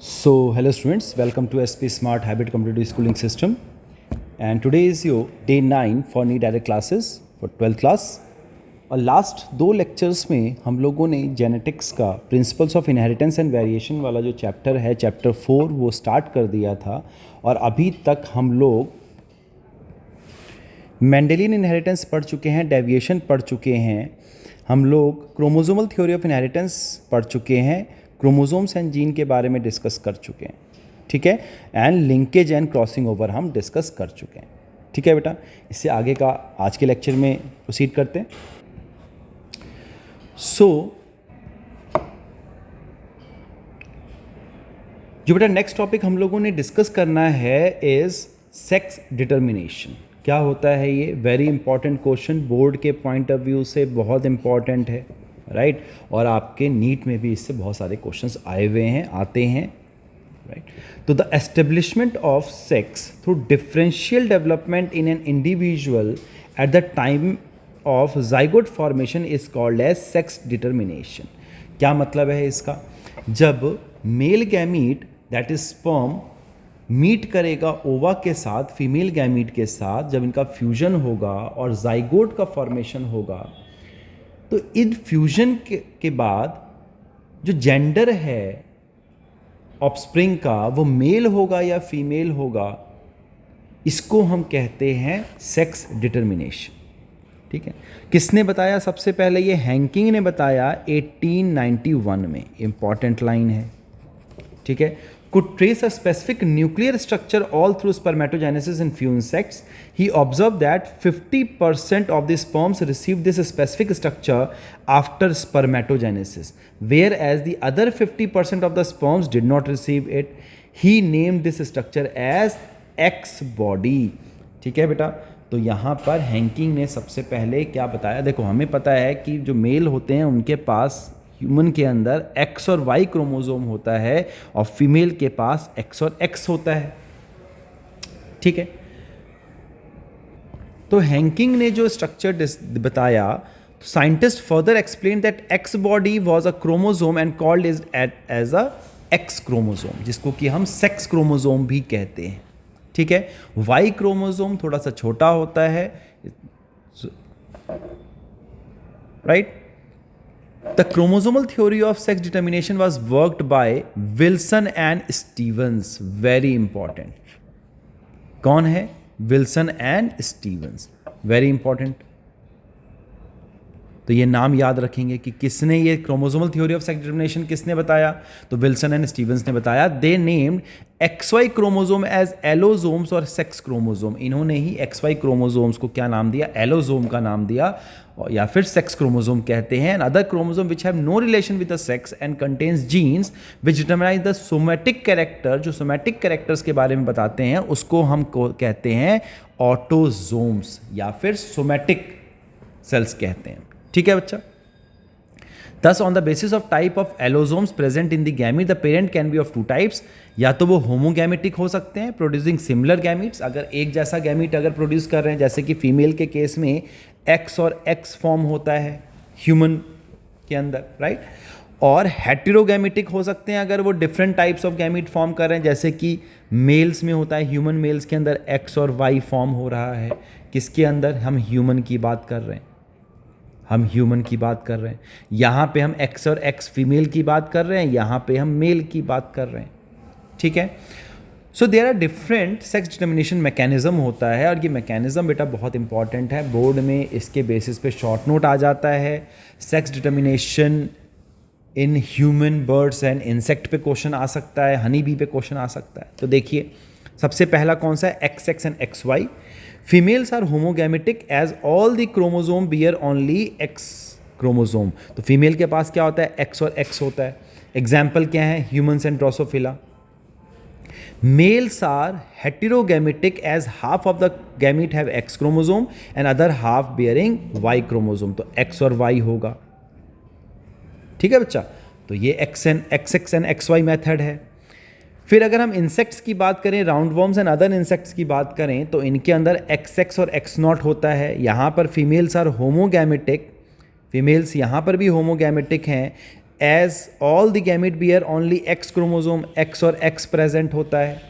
Hello students, welcome to SP Smart Habit Competitive Schooling System. And today is your day 9 for knee direct classes for 12th class. और last दो lectures में हम लोगों ने genetics का principles of inheritance and variation वाला जो chapter है, चैप्टर 4, वो स्टार्ट कर दिया था. और अभी तक हम लोग मेंडेलियन इनहेरिटेंस पढ़ चुके हैं, डेविएशन पढ़ चुके हैं, हम लोग क्रोमोसोमल थ्योरी ऑफ इनहेरिटेंस पढ़ चुके हैं, क्रोमोसोम्स एंड जीन के बारे में डिस्कस कर चुके हैं. ठीक है. And linkage and crossing over हम डिस्कस कर चुके हैं. ठीक है बेटा, इससे आगे का आज के लेक्चर में प्रोसीड करते हैं. जो बेटा नेक्स्ट टॉपिक हम लोगों ने डिस्कस करना है इज सेक्स डिटर्मिनेशन. क्या होता है ये? वेरी इंपॉर्टेंट क्वेश्चन, बोर्ड के पॉइंट ऑफ व्यू से बहुत इंपॉर्टेंट है, राइट. और आपके नीट में भी इससे बहुत सारे क्वेश्चंस आए हुए हैं, आते हैं, राइट. तो the establishment of sex through differential development in an individual at the time of zygote formation is called as sex determination. क्या मतलब है इसका? जब male gamete that is sperm meet करेगा ओवा के साथ, फीमेल गैमीट के साथ, जब इनका फ्यूजन होगा और जाइगोट का फॉर्मेशन होगा, तो इन फ्यूजन के बाद जो जेंडर है ऑफस्प्रिंग का, वो मेल होगा या फीमेल होगा, इसको हम कहते हैं सेक्स डिटर्मिनेशन. ठीक है. किसने बताया सबसे पहले? ये हैंकिंग ने बताया 1891 में. इंपॉर्टेंट लाइन है. ठीक है. could trace a specific nuclear structure all through spermatogenesis in few insects. He observed that 50% of the sperms received this specific structure after spermatogenesis, whereas the other 50% of the sperms did not receive it. He named this structure as X body. ठीक है बेटा. तो यहाँ पर Henking ने सबसे पहले क्या बताया? देखो, हमें पता है कि जो मेल होते हैं उनके पास ह्यूमन के अंदर X और Y क्रोमोसोम होता है और फीमेल के पास X और X होता है. ठीक है. तो हैंकिंग ने जो स्ट्रक्चर बताया, scientist further explain that X body was a chromosome and called is as a X chromosome, जिसको कि हम सेक्स क्रोमोसोम भी कहते हैं. ठीक है. Y क्रोमोसोम थोड़ा सा छोटा होता है, right. The chromosomal theory of sex determination was worked by Wilson and Stevens. Very important. कौन है? Wilson and Stevens. Very important. तो ये नाम याद रखेंगे कि किसने ये chromosomal theory of sex determination किसने बताया? तो विल्सन एंड स्टीवंस ने बताया. They named XY chromosome as allosomes और सेक्स क्रोमोसोम. इन्होंने ही XY क्रोमोसोम्स को क्या नाम दिया? एलोसोम का नाम दिया, या फिर सेक्स क्रोमोसोम कहते हैं. And other chromosome which have no relation with the sex and contains genes which determine the somatic character. जो सोमैटिक कैरेक्टर्स के बारे में बताते हैं उसको हम कहते हैं ऑटोजोम्स या फिर सोमैटिक सेल्स कहते हैं. ठीक है बच्चा. Thus, on the basis of type of allosomes present in the gamete, the parent can be of two types. या तो वो होमोगैमेटिक हो सकते हैं, प्रोड्यूसिंग सिमिलर गैमीट्स. अगर एक जैसा गैमीट अगर प्रोड्यूस कर रहे हैं, जैसे कि फीमेल के केस में X और X फॉर्म होता है ह्यूमन के अंदर, राइट. और हेटेरोगैमेटिक हो सकते हैं अगर वो different types of gamete form कर रहे हैं, जैसे कि मेल्स में होता है, ह्यूमन मेल्स के अंदर X और Y फॉर्म हो रहा है. किसके अंदर? हम ह्यूमन की बात कर रहे हैं. हम ह्यूमन की बात कर रहे हैं. यहाँ पे हम X और X फीमेल की बात कर रहे हैं, यहाँ पे हम मेल की बात कर रहे हैं. ठीक है. So there are different sex determination mechanism होता है, और ये मैकेनिज्म बेटा बहुत इंपॉर्टेंट है. बोर्ड में इसके बेसिस पे शॉर्ट नोट आ जाता है. Sex determination in human, birds and insect पे क्वेश्चन आ सकता है, हनी बी पे क्वेश्चन आ सकता है. तो देखिए, सबसे पहला कौन सा है? XX and XY. Females are homogamitic as all the chromosome bear only X chromosome. तो फीमेल के पास क्या होता है? X और X होता है. एग्जाम्पल क्या है? Humans and Drosophila. Males are heterogamitic as half of the gamete have X chromosome and other half bearing Y chromosome. तो X और Y होगा. ठीक है बच्चा. तो ये XX एंड XY मेथड है. फिर अगर हम इंसेक्ट्स की बात करें, round worms and other insects की बात करें, तो इनके अंदर XX और X0 होता है. यहाँ पर फीमेल्स आर होमोगैमेटिक. फीमेल्स यहाँ पर भी होमोगैमेटिक हैं as all the gamete bear only X chromosome, X और एक्स प्रेजेंट होता है,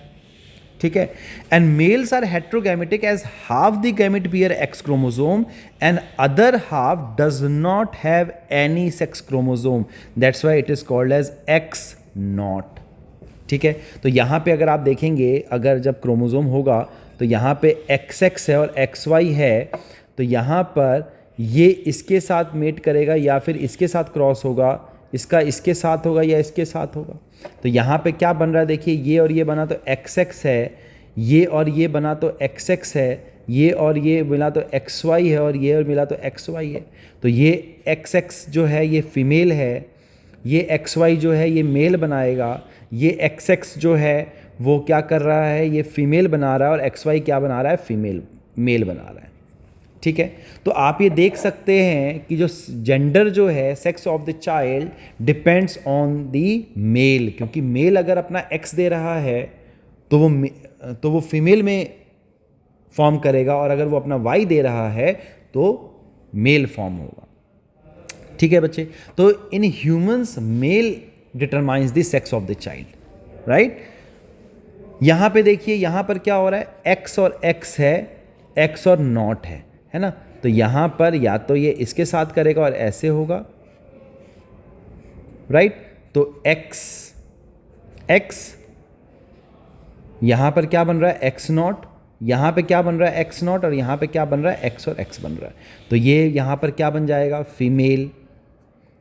ठीक है. And males are heterogametic as half the gamete bear X chromosome and other half does not have any sex chromosome, that's why it is called as X nought. ठीक है, तो यहाँ पे अगर आप देखेंगे, अगर जब क्रोमोजोम होगा तो यहाँ पे XX है और XY है, तो यहाँ पर ये इसके साथ मेट करेगा या फिर इसके साथ क्रॉस होगा, इसका इसके साथ होगा या इसके साथ होगा. तो यहाँ पे क्या बन रहा है, देखिए ये और ये बना तो XX है, ये और ये बना तो XX है, ये और ये मिला तो XY है और ये और मिला तो XY है. तो ये XX जो है ये फीमेल है, ये XY जो है ये मेल बनाएगा, ये XX जो है वो क्या कर रहा है, ये फीमेल बना रहा है, और XY क्या बना रहा है, फीमेल मेल बना रहा है. ठीक है, तो आप ये देख सकते हैं कि जो जेंडर जो है, sex of the child depends on the male, क्योंकि मेल अगर अपना X दे रहा है तो वो फीमेल में फॉर्म करेगा, और अगर वो अपना Y दे रहा है तो मेल फॉर्म होगा. ठीक है बच्चे, तो in humans male determines the sex of the child, right. यहाँ पे देखिए, यहाँ पर क्या हो रहा है, X और X है, X और नॉट है ना. तो यहाँ पर या तो ये इसके साथ करेगा और ऐसे होगा, राइट. तो X यहाँ पर क्या बन रहा है, X नॉट, यहाँ पे क्या बन रहा है, X नॉट, और यहाँ पे क्या बन रहा है, X और X बन रहा है. तो ये यहाँ पर क्या बन जाएगा, फीमेल.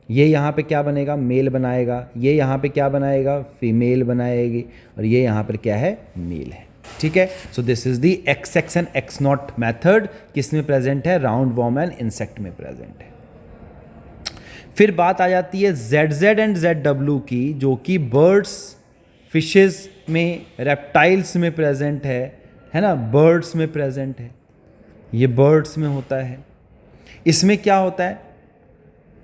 ये यहाँ पे क्या बनेगा, मेल बनाएगा. ये यहाँ पे क्या बनाएगा, फीमेल बनाएगी. और ये यहाँ पर क्या है, मेल है. ठीक है, so this is the XX and X not method. किस में प्रेजेंट है, राउंड वॉर्म एंड इंसेक्ट में प्रेजेंट है. फिर बात आ जाती है ZZ एंड ZW की, जो कि बर्ड्स, फिशेस में, रेप्टाइल्स में प्रेजेंट है ना, बर्ड्स में प्रेजेंट है. ये बर्ड्स में होता है. इसमें क्या होता है,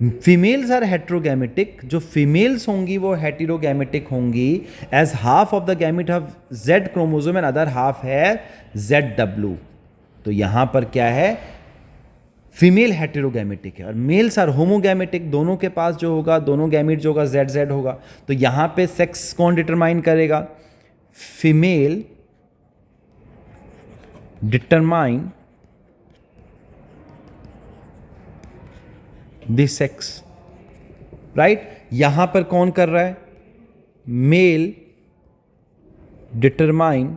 फीमेल्स आर हेट्रोगैमेटिक, जो फीमेल्स होंगी वो हेटेरोगैमेटिक होंगी, as half of the gamete have Z chromosome and other half है ZW. तो यहाँ पर क्या है, फीमेल हेटेरोगैमेटिक है, और मेल्स आर होमोगैमेटिक, दोनों के पास जो होगा, दोनों गैमेट जो होगा ZZ होगा. तो यहाँ पे सेक्स कौन डिटरमाइन करेगा, female determine the sex, right. यहां पर कौन कर रहा है, male determine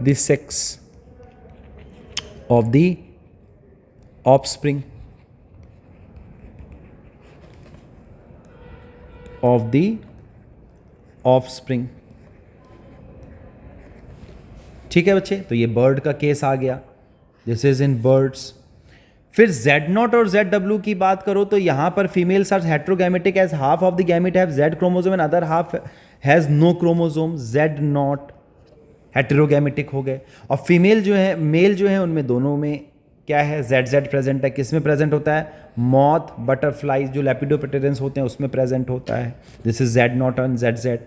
the sex of the offspring of the offspring. ठीक है बच्चे, तो ये बर्ड का केस आ गया, दिस इज इन बर्ड्स. फिर Z0 और ZW की बात करो तो यहां पर females are heterogametic as half of the gamete have Z chromosome and other half has no chromosome. Z0 heterogametic हो गए, और फीमेल जो है, मेल जो है, उनमें दोनों में क्या है, ZZ प्रेजेंट है. किस में प्रेजेंट होता है, मॉथ, बटरफ्लाइज जो लेपिडोप्टेरेंस होते हैं उसमें प्रेजेंट होता है. This is Z0 and ZZ.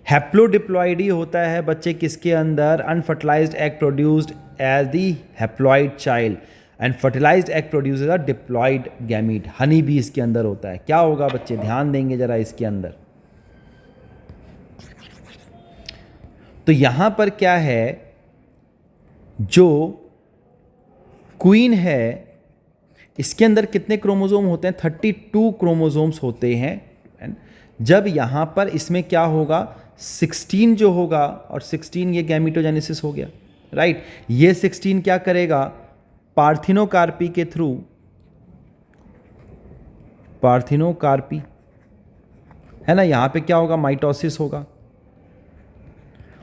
Haplodiploidy होता है बच्चे किसके अंदर, unfertilized egg produced as the haploid child, and fertilized egg produces a diploid gamete. Honey भी इसके अंदर होता है. क्या होगा बच्चे, ध्यान देंगे जरा इसके अंदर. तो यहां पर क्या है, जो क्वीन है इसके अंदर कितने क्रोमोसोम होते हैं, 32 क्रोमोसोम्स होते हैं. जब यहां पर इसमें क्या होगा, 16 जो होगा, और 16 ये गैमीटोजेनेसिस हो गया, राइट. ये 16 क्या करेगा, पार्थिनोकार्पी के थ्रू, पार्थिनोकार्पी है ना, यहां पे क्या होगा, माइटोसिस होगा,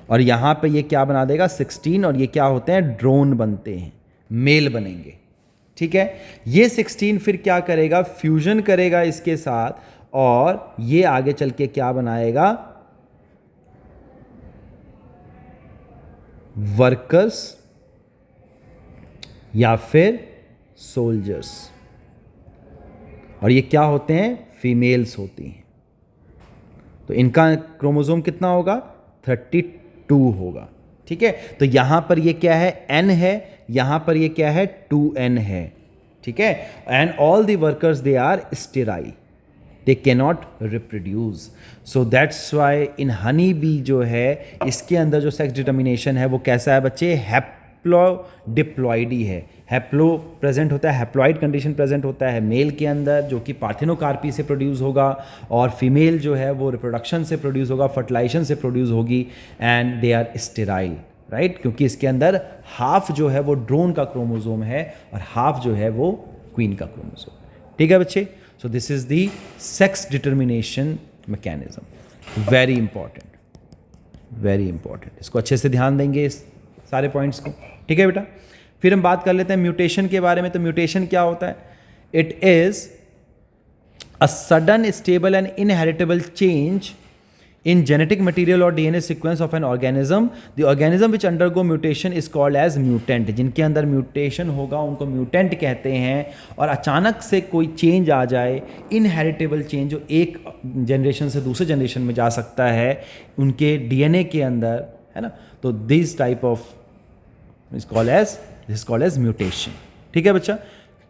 और यहां पे ये क्या बना देगा, 16, और ये क्या होते हैं, ड्रोन बनते हैं, मेल बनेंगे. ठीक है, ये 16 फिर क्या करेगा, फ्यूजन करेगा इसके साथ, और ये आगे चल के क्या बनाएगा, वर्कर्स या फिर सोल्जर्स. और ये क्या होते हैं, फीमेल्स होती हैं. तो इनका क्रोमोसोम कितना होगा, 32 होगा. ठीक है, तो यहां पर ये क्या है, N है, यहां पर ये क्या है, 2N है. ठीक है, and all the workers they are sterile, they cannot reproduce, so that's why in honey bee जो है इसके अंदर जो सेक्स डिटर्मिनेशन है वो कैसा है बच्चे, हैप्लोडिप्लॉइडी है। हैप्लो प्रेजेंट होता है, हैप्लॉइड कंडीशन प्रेजेंट होता है मेल के अंदर जो कि पार्थिनोकार्पी से प्रोड्यूस होगा, और फीमेल जो है वो रिप्रोडक्शन से प्रोड्यूस होगा, फर्टिलाइजेशन से प्रोड्यूस होगी, and they are sterile, right, क्योंकि इसके अंदर हाफ जो है वो ड्रोन का क्रोमोसोम है और हाफ जो है वो क्वीन का क्रोमोसोम। ठीक है बच्चे, so this is the sex determination mechanism, very important, very important, इसको अच्छे से ध्यान देंगे इस सारे पॉइंट्स को। ठीक है बेटा, फिर हम बात कर लेते हैं म्यूटेशन के बारे में। तो म्यूटेशन क्या होता है, it is a sudden stable and inheritable change in genetic material or DNA sequence of an organism. The organism which undergo mutation is called as mutant. जिनके अंदर म्यूटेशन होगा उनको म्यूटेंट कहते हैं। और अचानक से कोई चेंज आ जाए, इनहेरिटेबल चेंज जो एक जनरेशन से दूसरे जनरेशन में जा सकता है उनके DNA के अंदर, है ना, तो this type of is called as mutation. ठीक है बच्चा,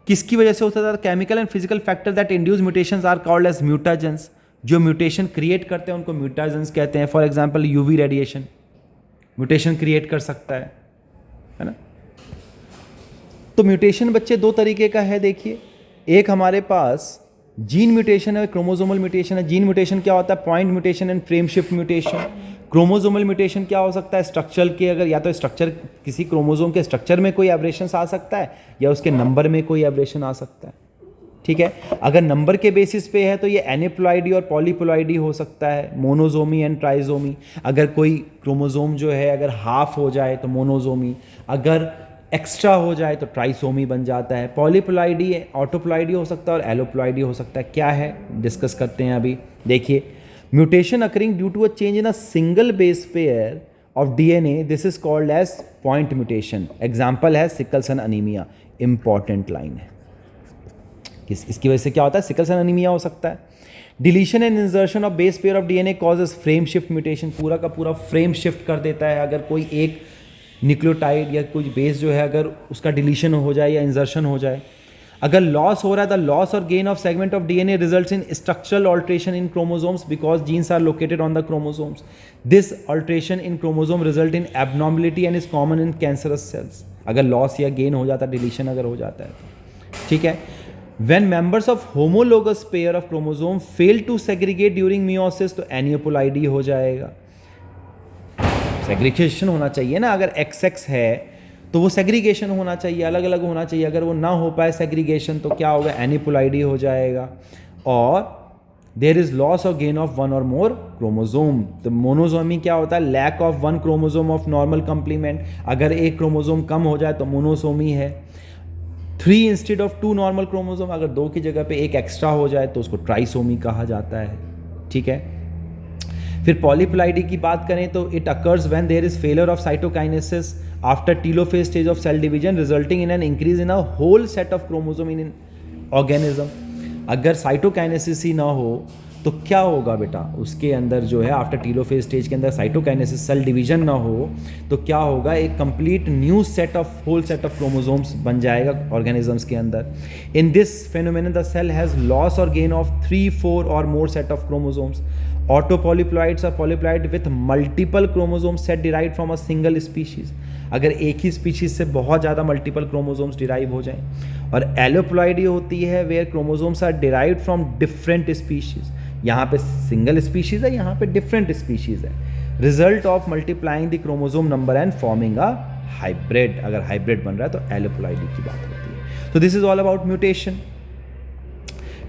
किसकी वजह से होता है, chemical and physical factor that induce mutations are called as mutagens. जो म्यूटेशन क्रिएट करते हैं उनको म्यूटाजेंस कहते हैं। For example UV radiation mutation create कर सकता है ना। तो म्यूटेशन बच्चे दो तरीके का है, देखिए, एक हमारे पास जीन म्यूटेशन है, क्रोमोसोमल म्यूटेशन है। जीन म्यूटेशन क्या होता है, point mutation and frame shift mutation. Chromosomal mutation क्या हो सकता है, स्ट्रक्चर के, अगर या तो स्ट्रक्चर किसी क्रोमोसोम के स्ट्रक्चर में कोई एब्रेशन आ सकता है या उसके नंबर में कोई एब्रेशन आ सकता है। ठीक है, अगर नंबर के बेसिस पे है तो ये एनिप्लॉइडी और पॉलीप्लॉइडी हो सकता है, मोनोजोमी एंड ट्राइजोमी। अगर कोई क्रोमोसोम जो है अगर हाफ हो जाए तो मोनोजोमी, अगर एक्स्ट्रा हो जाए तो ट्राइसोमी बन जाता है। पॉलीप्लॉइडी ऑटोप्लॉइडी हो सकता है और एलोप्लॉइडी हो सकता है। क्या है डिस्कस करते हैं अभी। देखिए, mutation occurring due to a change in a single base pair of DNA, this is called as point mutation. Example है sickle cell anaemia, important line है। इसकी वजह से क्या होता है, सिकल सेल अनीमिया हो सकता है। Deletion and insertion of base pair of DNA causes frame shift mutation, पूरा का पूरा फ्रेम शिफ्ट कर देता है। अगर कोई एक न्यूक्लियोटाइड या कुछ बेस जो है अगर उसका डिलीशन हो जाए या इंसर्शन हो जाए। अगर लॉस हो रहा है, द लॉस और gain of segment of DNA results in structural alteration in chromosomes because genes are located on the chromosomes. This alteration in chromosome result in abnormality and is common in cancerous cells. अगर loss या gain हो जाता है, deletion अगर हो जाता है तो। ठीक है, when members of homologous pair of chromosome fail to segregate during meiosis तो aneuploidy हो जाएगा। सेग्रीगेशन होना चाहिए ना, अगर XX है तो वो सेग्रीगेशन होना चाहिए, अलग अलग होना चाहिए। अगर वो ना हो पाए सेग्रीगेशन तो क्या होगा, एनिप्लॉइडी हो जाएगा। और देयर इज लॉस और गेन ऑफ वन और मोर क्रोमोसोम। तो मोनोसोमी क्या होता है, lack of one chromosome of normal complement. अगर एक क्रोमोसोम कम हो जाए तो मोनोसोमी है। 3 इंस्टेड ऑफ 2 नॉर्मल क्रोमोसोम, अगर 2 की जगह पे एक एक्स्ट्रा हो जाए तो उसको ट्राइसोमी कहा जाता है। ठीक है, फिर पॉलीप्लॉइडी की बात करें तो it occurs when there is failure of cytokinesis after telophase stage of cell division resulting in an increase in a whole set of chromosome in organism. अगर साइटोकाइनेसिस ही ना हो तो क्या होगा बेटा, उसके अंदर जो है आफ्टर टीलोफेज स्टेज के अंदर साइटोकाइनेसिस सेल डिवीजन ना हो तो क्या होगा, एक complete new set of whole set of chromosomes बन जाएगा ऑर्गेनिजम्स के अंदर। In this phenomenon the cell has loss और गेन ऑफ 3, 4 और more set of chromosomes. Autopolyploids are polyploid with multiple chromosome set derive from a single species. अगर एक ही species से बहुत ज़्यादा मल्टीपल क्रोमोसोम्स डिराइव हो जाएं। और एलोप्लॉइडी होती है where chromosomes are derived from different species. यहाँ पे सिंगल स्पीशीज है, यहाँ पे डिफरेंट स्पीशीज है। Result of multiplying the chromosome number and forming a hybrid. अगर हाइब्रिड बन रहा है तो एलोप्लॉइडी की बात होती है। तो this is all about mutation.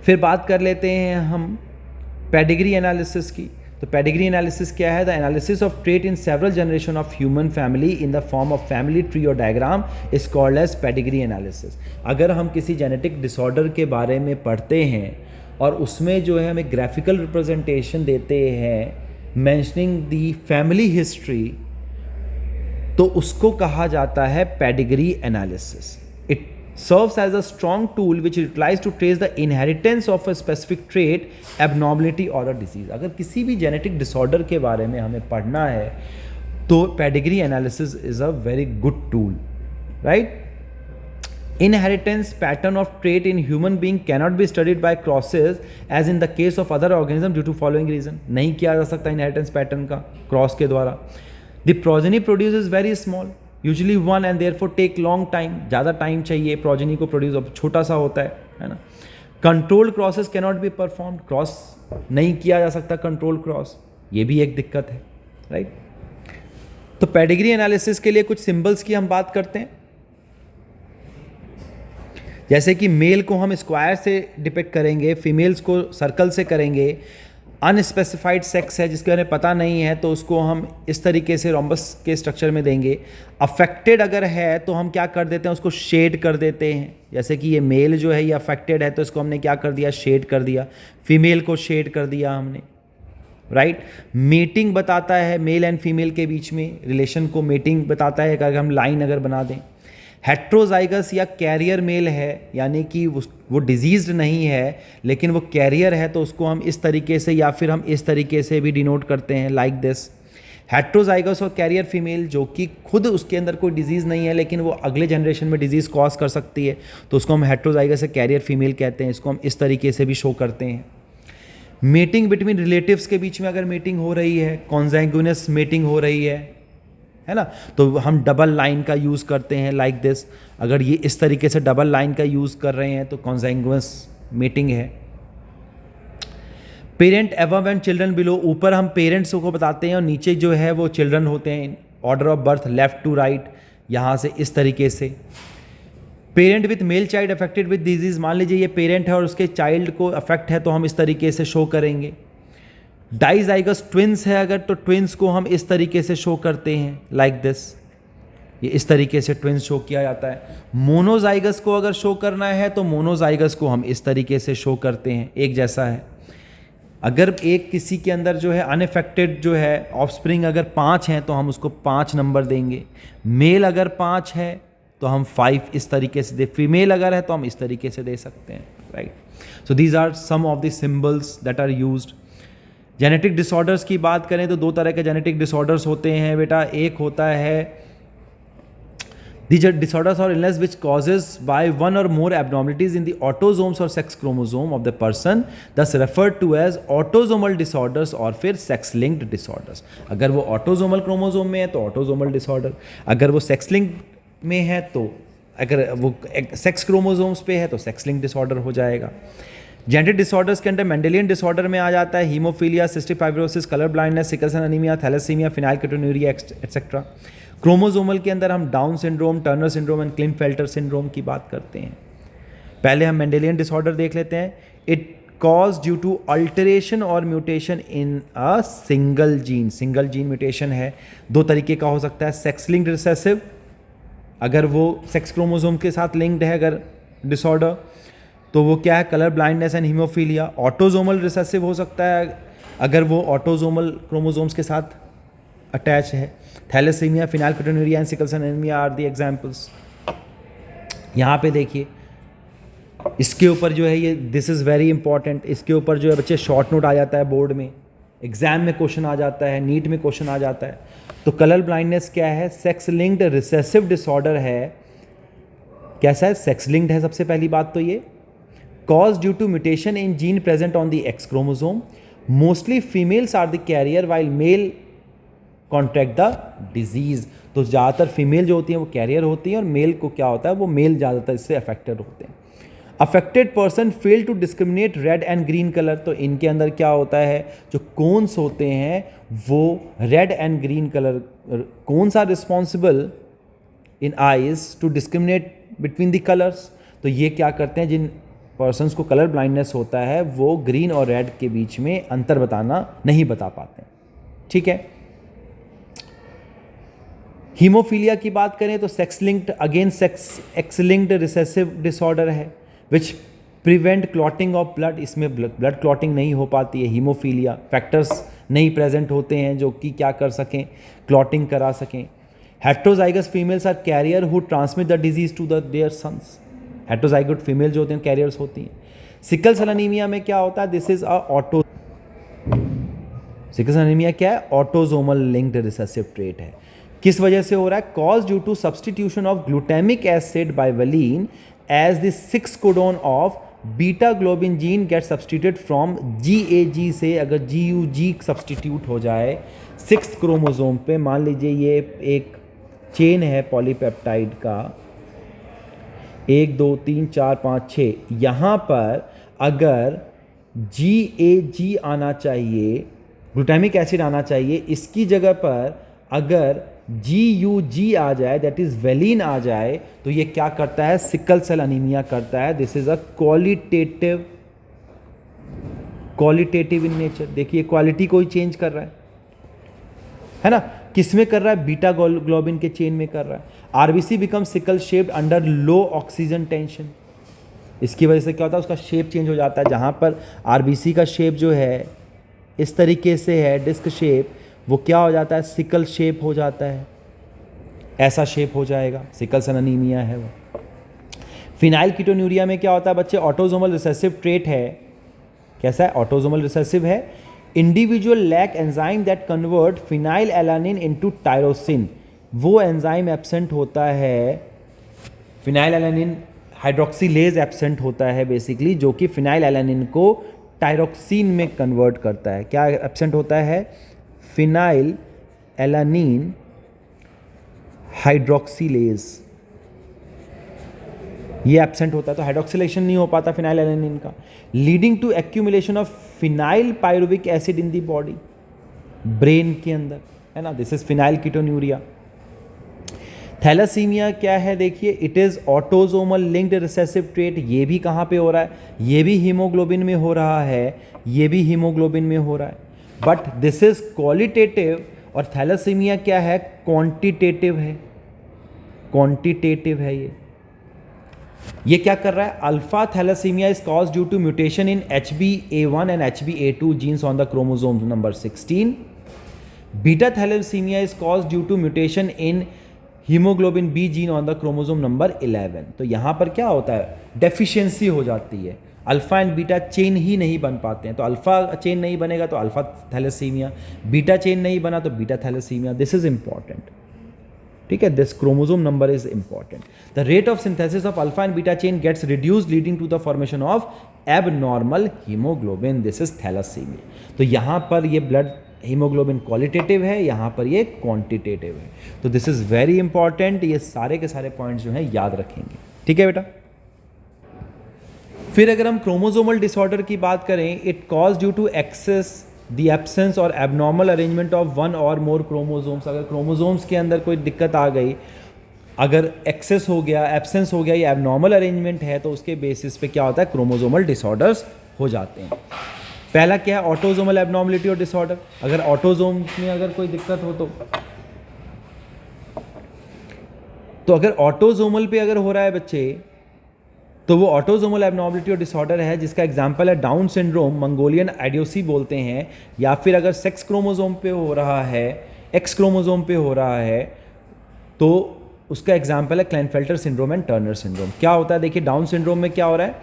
फिर बात कर लेते हैं हम पेडिग्री एनालिसिस की। तो पेडिग्री एनालिसिस क्या है, the analysis of trait in several generation of human family in the form of family tree और diagram is called as pedigree analysis. अगर हम किसी जेनेटिक डिसऑर्डर के बारे में पढ़ते हैं और उसमें जो है हमें ग्राफिकल रिप्रेजेंटेशन देते हैं मेंशनिंग द फैमिली हिस्ट्री, तो उसको कहा जाता है pedigree analysis. It serves as a strong tool which utilize to trace the inheritance of a specific trait, abnormality or a disease। अगर किसी भी जेनेटिक डिसऑर्डर के बारे में हमें पढ़ना है तो pedigree analysis is a very good tool, right. Inheritance pattern of trait in human being cannot be studied by crosses as in the case of other organism due to following reason. नहीं किया जा सकता inheritance pattern का cross के द्वारा. The progeny produces very small, usually one, and therefore take long time. ज़्यादा time चाहिए progeny को produce, अब छोटा सा होता है ना. Controlled crosses cannot be performed. Cross नहीं किया जा सकता controlled क्रॉस, ये भी एक दिक्कत है, राइट. तो पेडिग्री एनालिसिस के लिए कुछ सिंबल्स की हम बात करते हैं. जैसे कि मेल को हम स्क्वायर से डिपिक्ट करेंगे, फीमेल्स को सर्कल से करेंगे. अनस्पेसिफाइड सेक्स है जिसके बारे में पता नहीं है तो उसको हम इस तरीके से रोम्बस के स्ट्रक्चर में देंगे. अफेक्टेड अगर है तो हम क्या कर देते हैं, उसको शेड कर देते हैं. जैसे कि ये मेल जो है ये अफेक्टेड है तो इसको हमने क्या कर दिया, शेड कर दिया. फीमेल को शेड कर दिया हमने, राइट. मेटिंग बताता है मेल एंड फीमेल के बीच में रिलेशन को, मेटिंग बताता है अगर हम लाइन अगर बना दें. हेट्रोजाइगस या कैरियर मेल है, यानी कि वो डिजीज्ड नहीं है लेकिन वो कैरियर है, तो उसको हम इस तरीके से या फिर हम इस तरीके से भी डिनोट करते हैं, लाइक दिस. हेट्रोजाइगस और कैरियर फीमेल जो कि खुद उसके अंदर कोई डिजीज़ नहीं है लेकिन वो अगले जनरेशन में डिजीज़ कॉज कर सकती है, तो उसको हम हेट्रोजाइगस या कैरियर फीमेल कहते हैं. इसको हम इस तरीके से भी शो करते हैं. मेटिंग बिटवीन रिलेटिव्स के बीच में अगर मीटिंग हो रही है, कॉन्जैंगुइनस मीटिंग हो रही है ना, तो हम डबल लाइन का यूज़ करते हैं, लाइक दिस. अगर ये इस तरीके से डबल लाइन का यूज़ कर रहे हैं तो कॉन्जैंगुइनस मीटिंग है. Parent above and children below, ऊपर हम पेरेंट्स को बताते हैं और नीचे जो है वो चिल्ड्रन होते हैं, order of birth left to right, यहाँ से इस तरीके से. Parent with male child affected with disease, मान लीजिए ये पेरेंट है और उसके चाइल्ड को अफेक्ट है तो हम इस तरीके से शो करेंगे. डाइजाइगस ट्विंस है अगर, तो ट्विंस को हम इस तरीके से शो करते हैं, लाइक दिस. ये इस तरीके से ट्विंस शो किया जाता है. मोनोजाइगस को अगर शो करना है तो मोनोजाइगस को हम इस तरीके से शो करते हैं, एक जैसा है. अगर एक किसी के अंदर जो है अनअफेक्टेड जो है ऑफस्प्रिंग अगर 5 हैं तो हम उसको 5 नंबर देंगे. मेल अगर 5 है तो हम 5 इस तरीके से दे, फीमेल अगर है तो हम इस तरीके से दे सकते हैं, right. So these are some of the symbols that are used. Genetic disorders की बात करें तो 2 तरह के जेनेटिक डिसऑर्डर्स होते हैं बेटा. एक होता है These are disorders or illness which causes by one or more abnormalities in the autosomes or sex chromosome of the person, thus referred to as autosomal disorders और फिर sex linked disorders. अगर वो autosomal chromosome में है तो autosomal disorder, अगर वो sex linked में है तो, अगर वो sex chromosomes पे है तो sex linked disorder हो जाएगा. जेनेटिक डिसऑर्डर्स के अंदर मेंडेलियन डिसऑर्डर में आ जाता है haemophilia, cystic fibrosis, colour blindness, sickle cell anaemia, thalassaemia, phenylketonuria etcetera. Chromosomal के अंदर हम Down syndrome, Turner syndrome and Klinefelter syndrome की बात करते हैं. पहले हम मेंडेलियन डिसऑर्डर देख लेते हैं. It cause due to alteration और mutation in a single gene. Single gene mutation है, 2 तरीके का हो सकता है. सेक्स लिंक्ड रिसेसिव, अगर वो सेक्स क्रोमोसोम के साथ लिंक्ड है अगर डिसऑर्डर तो वो क्या है, colour blindness and haemophilia. Autosomal recessive हो सकता है अगर वो ऑटोजोमल क्रोमोसोम्स के साथ अटैच है. Thalassaemia, phenylketonuria and sickle cell anaemia are the examples. यहाँ पे देखिए इसके ऊपर जो है ये दिस इज़ वेरी इंपॉर्टेंट. इसके ऊपर जो है बच्चे शॉर्ट नोट आ जाता है, बोर्ड में एग्जाम में क्वेश्चन आ जाता है, नीट में क्वेश्चन आ जाता है. तो कलर ब्लाइंडनेस क्या है, सेक्स लिंक्ड रिसेसिव डिसऑर्डर है. कैसा है, सेक्स लिंक्ड है. सबसे पहली बात तो ये caused due to mutation in gene present on the X chromosome. Mostly females are the carrier while male contract the disease. तो ज़्यादातर फीमेल जो होती हैं वो कैरियर होती हैं और मेल को क्या होता है, वो मेल ज़्यादातर इससे अफेक्टेड होते हैं. Affected person fail to discriminate red and green colour. तो इनके अंदर क्या होता है, जो कोन्स होते हैं वो red and green colour, cones are responsible in eyes to discriminate between the colours. तो ये क्या करते हैं, जिन पर्सन्स को कलर ब्लाइंडनेस होता है वो ग्रीन और रेड के बीच में अंतर नहीं बता पाते. ठीक है. हीमोफीलिया की बात करें तो sex linked, again sex X linked recessive disorder है which prevent clotting of blood. इसमें ब्लड क्लॉटिंग नहीं हो पाती है. हीमोफीलिया फैक्टर्स नहीं प्रेजेंट होते हैं जो कि क्या कर सकें, क्लॉटिंग करा सकें. Heterozygous females are carrier who transmit the disease to their sons. Heterozygote female जो होते हैं कैरियर्स होती हैं. सिकल सेल एनीमिया में क्या होता है, this is sickle cell anaemia क्या है, ऑटोजोमल लिंक्ड रिसेसिव ट्रेट है. किस वजह से हो रहा है? Cause due to substitution of glutamic acid by valine as the 6 codon of beta globin gene get substituted from GAG से। अगर GUG सब्सटीट्यूट हो जाए 6th क्रोमोसोम पे, मान लीजिए ये एक चेन है पॉलीपेप्टाइड का 1 2 3 4 5 6, यहाँ पर अगर GAG आना चाहिए, ग्लूटामिक एसिड आना चाहिए, इसकी जगह पर अगर GUG आ जाए, दैट इज वेलिन आ जाए, तो ये क्या करता है? सिकल सेल अनीमिया करता है। This is a qualitative in nature. देखिए क्वालिटी को ही चेंज कर रहा है ना? किस में कर रहा है? बीटा ग्लोबिन के चेन में कर रहा है। RBC become sickle shaped under low oxygen tension. इसकी वजह से क्या होता है? उसका शेप चेंज हो जाता है। जहाँ पर आरबीसी का शेप जो है इस तरीके से है, डिस्क शेप, वो क्या हो जाता है? सिकल शेप हो जाता है। ऐसा शेप हो जाएगा, सिकल सेल एनीमिया है वो। फिनाइल कीटोन्यूरिया में क्या होता है बच्चे? ऑटोसोमल रिसेसिव ट्रेट है। कैसा है? ऑटोसोमल रिसेसिव है। Individual lack enzyme that convert phenylalanine into tyrosine. वो एंजाइम एब्सेंट होता है, फिनाइल एलानिन हाइड्रोक्सीलेज एब्सेंट होता है बेसिकली, जो कि फिनाइल एलानिन को टायरोक्सिन में कन्वर्ट करता है। क्या एब्सेंट होता है? फिनाइल एलानिन हाइड्रोक्सीलेज, ये एब्सेंट होता है, तो हाइड्रोक्सिलेशन नहीं हो पाता फिनाइल एलानिन का, leading to accumulation of phenyl pyruvic acid in the body, brain के अंदर, है ना? दिस इज फिनाइल कीटोन्यूरिया। थैलासीमिया क्या है? देखिए, it is autosomal linked recessive trait. ये भी कहाँ पे हो रहा है? ये भी हीमोग्लोबिन में हो रहा है, ये भी हीमोग्लोबिन में हो रहा है, बट दिस इज क्वालिटेटिव। और थैलासीमिया क्या है? क्वांटिटेटिव है, क्वांटिटेटिव है ये क्या कर रहा है? Alpha thalassemia is cause due to mutation in HbA1 and HbA2 genes on the chromosome number 16। Beta thalassemia is cause due to mutation in hemoglobin B gene on the chromosome number 11। तो यहाँ पर क्या होता है? Deficiency हो जाती है, alpha and beta chain ही नहीं बन पाते हैं। तो अल्फा चेन नहीं बनेगा तो अल्फा थैलेसीमिया, बीटा चेन नहीं बना तो beta thalassemia. This is important, ठीक है? This chromosome number is important. The rate of synthesis of alpha and beta chain gets reduced leading to the formation of abnormal hemoglobin. This is thalassemia. तो यहाँ पर ये blood haemoglobin qualitative है, यहाँ पर ये क्वांटिटेटिव है। तो दिस इज वेरी इंपॉर्टेंट। ये सारे के सारे पॉइंट्स जो हैं याद रखेंगे, ठीक है बेटा? फिर अगर हम क्रोमोसोमल डिसऑर्डर की बात करें, it cause due to excess the absence or abnormal arrangement of one और मोर क्रोमोसोम्स। अगर क्रोमोसोम्स के अंदर कोई दिक्कत आ गई, अगर एक्सेस हो गया, एब्सेंस हो गया, या एबनॉर्मल अरेंजमेंट है, तो उसके बेसिस पे क्या होता है? क्रोमोसोमल डिसऑर्डर्स हो जाते हैं। पहला क्या है? ऑटोसोमल एबनॉर्मलिटी और डिसऑर्डर। अगर ऑटोसोम में अगर कोई दिक्कत हो तो अगर ऑटोसोमल पे अगर हो रहा है बच्चे, तो वो ऑटोसोमल एबनॉर्मलिटी और डिसऑर्डर है, जिसका एग्जांपल है डाउन सिंड्रोम, मंगोलियन आइडियोसी बोलते हैं। या फिर अगर सेक्स क्रोमोसोम पे हो रहा है, एक्स क्रोमोसोम पे हो रहा है, तो उसका एग्जांपल है क्लेनफेल्टर सिंड्रोम एंड टर्नर सिंड्रोम। क्या होता है? देखिए, डाउन सिंड्रोम में क्या हो रहा है?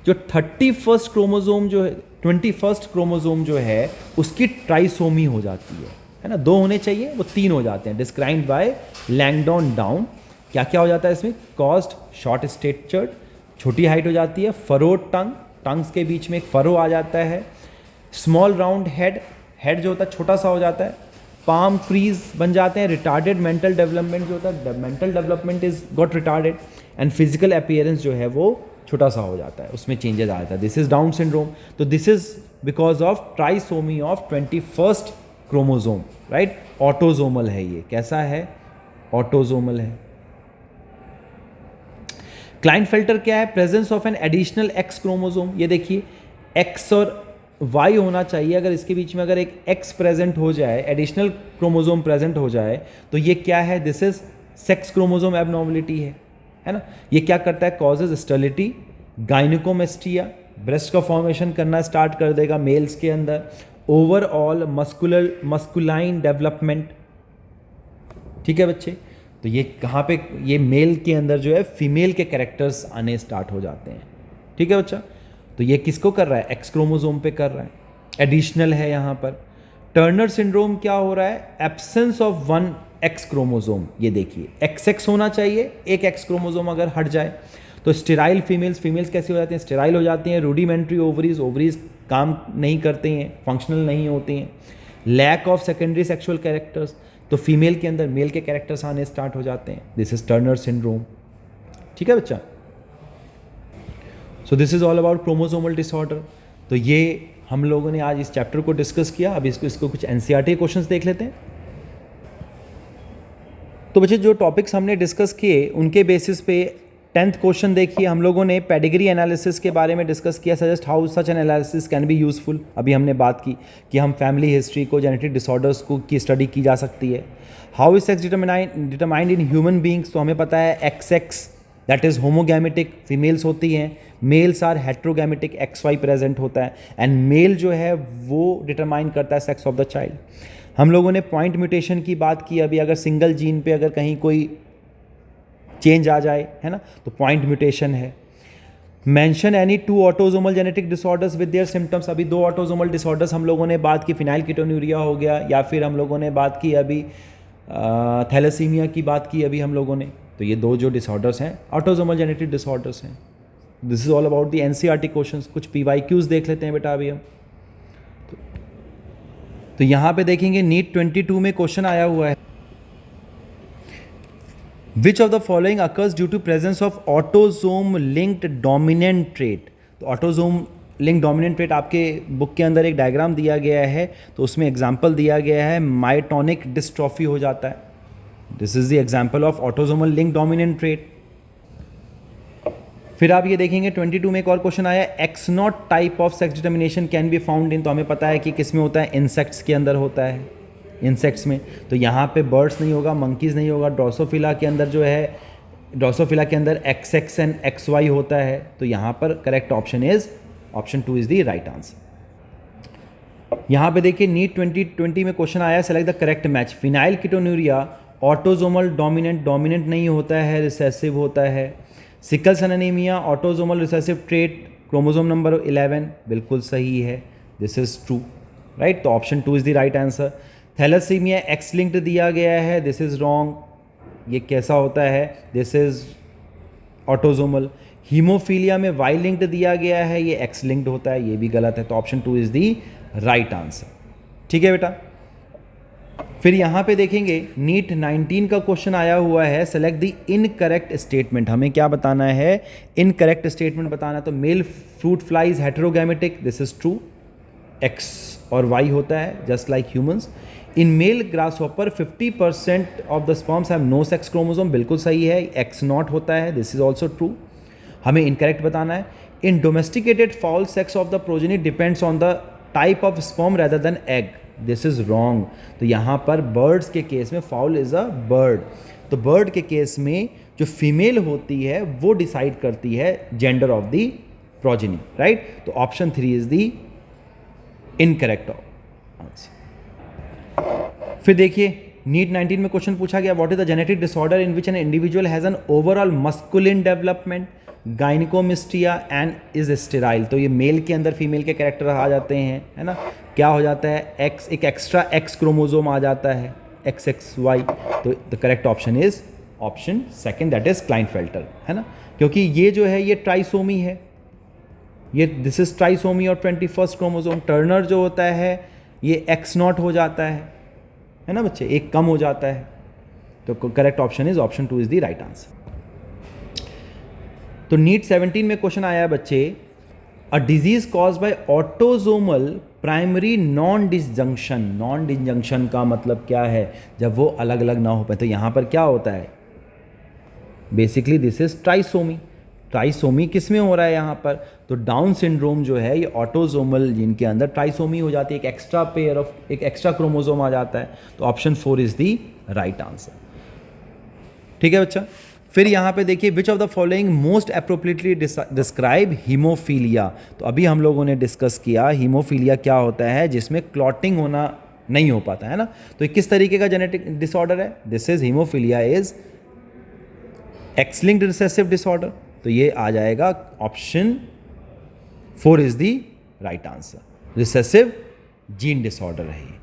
जो 31st क्रोमोसोम जो है, 21st क्रोमोसोम जो है, उसकी ट्राइसोमी हो जाती है ना? 2 होने चाहिए, वो 3 हो जाते हैं। Described by Langdon Down. क्या क्या हो जाता है इसमें? कॉस्ट शॉर्ट स्टेचर्ड, छोटी हाइट हो जाती है, फरोड टंग, टंग्स के बीच में एक फरो आ जाता है, स्मॉल राउंड हेड, हेड जो होता है छोटा सा हो जाता है, पाम फ्रीज बन जाते हैं, रिटार्डेड मेंटल डेवलपमेंट जो होता है, mental development is got retarded, and physical appearance जो है वो छोटा सा हो जाता है, उसमें चेंजेस आ जाता है। This is Down syndrome. तो this is because of trisomy of 21st chromosome, right? Autosomal है ये। कैसा है? ऑटोसोमल है। क्लाइनफेल्टर क्या है? Presence of an additional X chromosome. ये देखिए, एक्स और वाई होना चाहिए, अगर इसके बीच में अगर एक एक्स प्रेजेंट हो जाए, एडिशनल क्रोमोसोम प्रेजेंट हो जाए, तो ये क्या है? This is sex chromosome abnormality है ना? ये क्या करता है? कॉजेज स्टेरिलिटी, गाइनिकोमेस्टिया, ब्रेस्ट का फॉर्मेशन करना स्टार्ट कर देगा मेल्स के अंदर, ओवरऑल मस्कुलाइन डेवलपमेंट, ठीक है बच्चे? तो ये कहाँ पे? ये मेल के अंदर जो है फीमेल के कैरेक्टर्स आने स्टार्ट हो जाते हैं, ठीक है बच्चा? तो ये किसको कर रहा है? एक्स क्रोमोसोम पे कर रहा है, एडिशनल है यहाँ पर। टर्नर सिंड्रोम क्या हो रहा है, absence of one x chromosome. ये देखिए XX होना चाहिए, एक एक्स क्रोमोजोम अगर हट जाए तो स्टेराइल फीमेल्स कैसे हो जाती हैं, स्टेराइल हो जाती हैं। रूडिमेंट्री ओवरीज काम नहीं करते हैं, फंक्शनल नहीं होती हैं। Lack of secondary sexual characters, तो फीमेल के अंदर मेल के कैरेक्टर्स आने स्टार्ट हो जाते हैं। This is Turner syndrome. ठीक है बच्चा, so this is all about chromosomal disorder. तो ये हम लोगों ने आज इस चैप्टर को डिस्कस किया। अब इसको कुछ एनसीईआरटी क्वेश्चंस देख लेते हैं। तो बच्चे जो टॉपिक्स हमने डिस्कस किए उनके बेसिस पे 10th क्वेश्चन देखिए। हम लोगों ने पेडिग्री एनालिसिस के बारे में डिस्कस किया, suggest how such an analysis can be useful. अभी हमने बात की कि हम फैमिली हिस्ट्री को, जेनेटिक डिसऑर्डर्स को की स्टडी की जा सकती है। How is sex determined in human beings, तो हमें पता है XX that is homogametic, females होती हैं, मेल्स आर हेट्रोगैमेटिक, XY प्रेजेंट होता है, एंड मेल जो है वो डिटरमाइन करता है सेक्स ऑफ द चाइल्ड। हम लोगों ने पॉइंट म्यूटेशन की बात की अभी, अगर सिंगल जीन पे अगर कहीं कोई चेंज आ जाए, है ना, तो पॉइंट म्यूटेशन है। Mention any 2 autosomal genetic disorders with their symptoms, अभी 2 ऑटोजोमल डिसऑर्डर्स हम लोगों ने बात की, फिनाइलकीटोन्यूरिया हो गया, या फिर हम लोगों ने बात की अभी थैलेसीमिया की बात की अभी हम लोगों ने। तो ये 2 जो डिसऑर्डर्स हैं ऑटोजोमल जेनेटिक डिसऑर्डर्स हैं। This is all about the NCERT questions. कुछ PYQs देख लेते हैं बेटा अभी हम। तो यहाँ पे देखेंगे नीट 22 में क्वेश्चन आया हुआ है, which of the following occurs due to presence of autosome linked dominant trait. तो ऑटोजोम लिंक डोमिनेंट ट्रेट आपके बुक के अंदर एक डायग्राम दिया गया है, तो उसमें एग्जाम्पल दिया गया है माइटोनिक डिस्ट्रॉफी हो जाता है। This is the example of autosomal link dominant trait. फिर आप ये देखेंगे 22 में एक और क्वेश्चन आया, X0 type of sex determination can be found in, तो हमें पता है कि किस में होता है, इंसेक्ट्स के अंदर होता है, इंसेक्ट्स में। तो यहाँ पे बर्ड्स नहीं होगा, मंकीज़ नहीं होगा। ड्रोसोफिला के अंदर जो है, ड्रोसोफिला के अंदर XX एंड XY होता है। तो यहाँ पर correct option is option 2 is the right answer. यहाँ पे देखिए नीट 2020 में क्वेश्चन आया, select the correct match. Phenylketonuria autosomal dominant नहीं होता है, रिसेसिव होता है। Sickle cell anaemia autosomal recessive trait, chromosome number 11 बिल्कुल सही है, दिस इज ट्रू, राइट। तो option 2 is the right answer. Thalassaemia X linked दिया गया है, दिस इज रॉन्ग। ये कैसा होता है, दिस इज ऑटोजोमल। हीमोफीलिया में Y लिंक्ड दिया गया है, ये X लिंक्ड होता है, ये भी गलत है। तो option 2 is the right answer. ठीक है बेटा। फिर यहाँ पे देखेंगे नीट 19 का क्वेश्चन आया हुआ है, सेलेक्ट द इनकरेक्ट स्टेटमेंट। हमें क्या बताना है, इनकरेक्ट स्टेटमेंट बताना। तो male fruit flies heterogametic, this is true, X और Y होता है just like humans. In male grasshopper 50% of the sperms have no sex chromosome, बिल्कुल सही है, X0 होता है, दिस इज ऑल्सो ट्रू। हमें इनकरेक्ट बताना है, in domesticated fowl sex of the progeny depends on the type of sperm rather than egg, this is wrong. तो यहाँ पर बर्ड्स के केस में फाउल इज अ बर्ड, तो बर्ड के केस में जो फीमेल होती है वो डिसाइड करती है gender of the progeny, right. तो option 3 is the incorrect answer. फिर देखिए नीट 19 में क्वेश्चन पूछा गया, what is the genetic disorder in which an individual has an overall masculine development, gynaecomastia and is sterile. तो ये मेल के अंदर फीमेल के कैरेक्टर आ जाते हैं, है ना। क्या हो जाता है, X एक एक्स्ट्रा X क्रोमोजोम आ जाता है, XXY। तो the correct option is option 2 that is Klinefelter, है ना। क्योंकि ये जो है ये ट्राइसोमी है, ये दिस इज ट्राइसोमी और 21st क्रोमोजोम। टर्नर जो होता है ये X0 हो जाता है ना बच्चे, एक कम हो जाता है। तो correct option is option 2 is the right answer. तो नीट 17 में क्वेश्चन आया है बच्चे, a disease cause by autosomal primary non disjunction. Non disjunction का मतलब क्या है, जब वो अलग अलग ना हो पाए। तो यहाँ पर क्या होता है, basically this is trisomy. Trisomy किस में हो रहा है यहाँ पर, तो डाउन सिंड्रोम जो है ये ऑटोजोमल जीन के अंदर ट्राइसोमी हो जाती है, एक एक्स्ट्रा पेयर ऑफ एक एक्स्ट्रा क्रोमोजोम आ जाता है। तो option 4 is the right answer. ठीक है बच्चा। फिर यहाँ पे देखिए, विच of the following most appropriately describe haemophilia. तो अभी हम लोगों ने डिस्कस किया हीमोफीलिया क्या होता है, जिसमें क्लॉटिंग होना नहीं हो पाता है ना। तो किस तरीके का जेनेटिक डिसऑर्डर है, this is haemophilia is X linked recessive disorder. तो ये आ जाएगा option 4 is the right answer, recessive gene disorder है ये।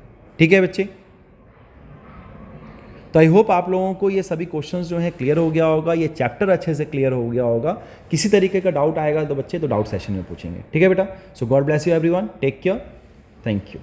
ठीक है बच्चे? तो आई होप आप लोगों को ये सभी क्वेश्चंस जो हैं क्लियर हो गया होगा, ये चैप्टर अच्छे से क्लियर हो गया होगा। किसी तरीके का डाउट आएगा तो बच्चे तो डाउट सेशन में पूछेंगे, ठीक है बेटा? So God bless you everyone, take care, thank you.